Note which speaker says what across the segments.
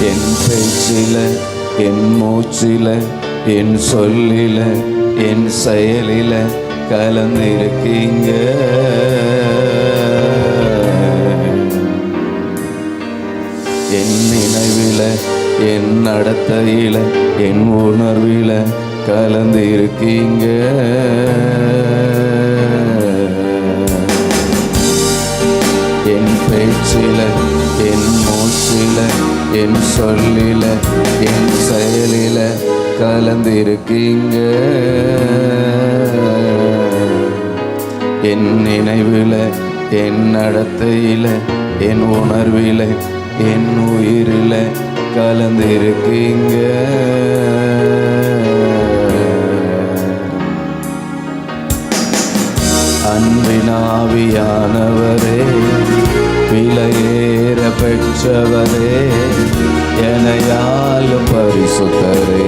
Speaker 1: என் பேச்சில, என் மூச்சில, என் சொல்லில, என் செயலில கலந்திருக்கீங்க. என் நினைவில, என் நடத்தையில, என் உணர்வில கலந்திருக்கீங்க. என் பேச்சில, என் மூச்சில, என் சொல்லில, என் செயலில கலந்திருக்கீங்க. என் நினைவில, என் நடத்தையில, என் உணர்வில, என் உயிரில கலந்திருக்கீங்க. அன்பின் ஆவியானவரே, விலையேற பெற்றவரே, எனையாளும் பரிசுத்தரே,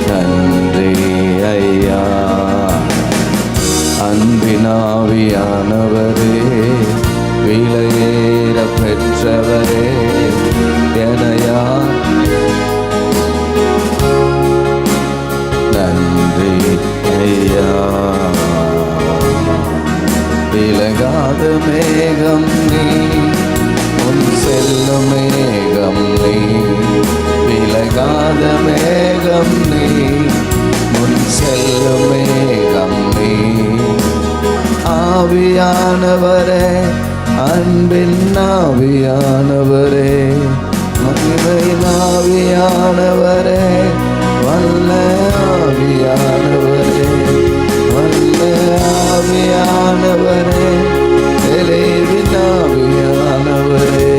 Speaker 1: நன்றி ஐயா. அன்பின் ஆவியானவரே, விலையேற பெற்றவரே, எனையா நன்றி ஐயா. விலகாத மேகம் நீ, உன் செல்லும் மேகம் நீ. விலகாத மேகம் நீ, உன் செல்லும் மேகம் நீ. ஆவியானவரே, அன்பின் ஆவியானவரே, மகிமையின் ஆவியானவரே, வல்ல ஆவியானவரே, வல்ல ஆவியானவரே, தெளிவின் ஆவியானவரே.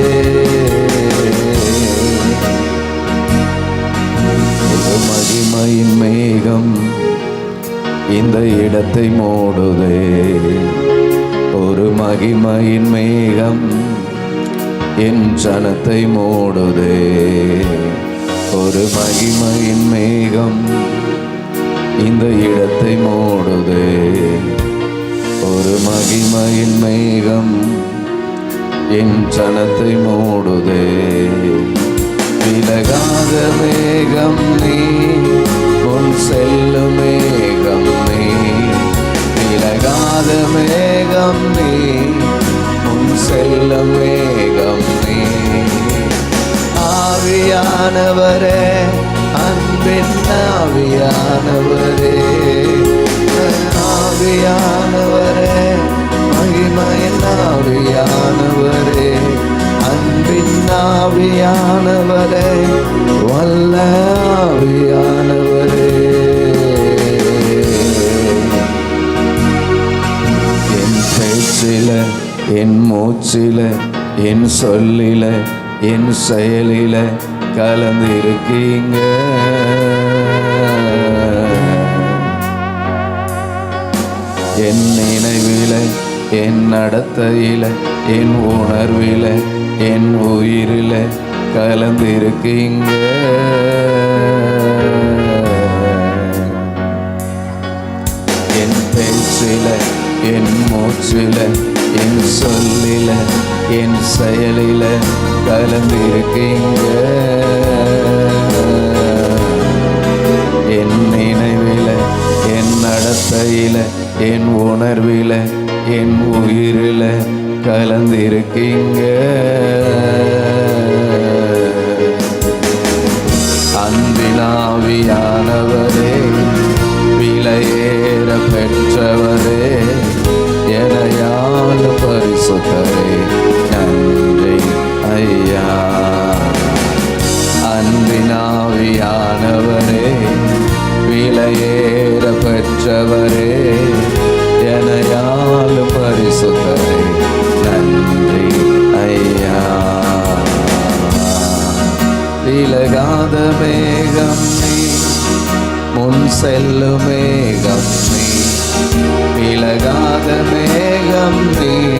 Speaker 1: ஒரு மகிமையின் மேகம் இந்த இடத்தை மூடுதே. ஒரு மகிமையின் மேகம் என் ஜனத்தை மூடுதே. ஒரு மகிமையின் மேகம் இந்த இடத்தை மூடுதே. ஒரு மகிமையின் மேகம் என் ஜனத்தை மூடுதே. விலகாத மேகம் நீ, உன் செல்லும் மேகம் நீ. விலகாத மேகம் நீ, உன் செல்லும் மேகம் நீ. ஆவியானவரே, அன்பின் ஆவியானவரே, ஆவியானவரே, மகிமையின் ஆவியானவரே, அன்பின் ஆவியானவரே, வல்ல ஆவியானவரே. என் பேச்சில, என் மூச்சில, என் சொல்லில, என் செயலில கலந்திருக்கீங்க. என் நினைவில, என் நடத்தையில, என் உணர்வில, என் உயிரில கலந்திருக்கீங்க. என் பேச்சில, என் மூச்சில, என் சொல்லில, என் செயலில கலந்திருக்கீங்க. என் நினைவில, என் நடத்தையில, என் உணர்வில, என் உயிரில கலந்திருக்கீங்க. அன்பின் ஆவியானவரே, விலையேற பெற்றவரே, எனையாள் பரிசுத்தரே, நன்றி ஐயா. அன்பின் ஆவியானவரே, விலையேற பெற்றவரே, எனையாள் பரிசுத்தரே, நன்றி ஐயா. விலகாத மேகம் நீ, முன் செல்லும் மேகம் நீ. விலகாத மேகம் நீ.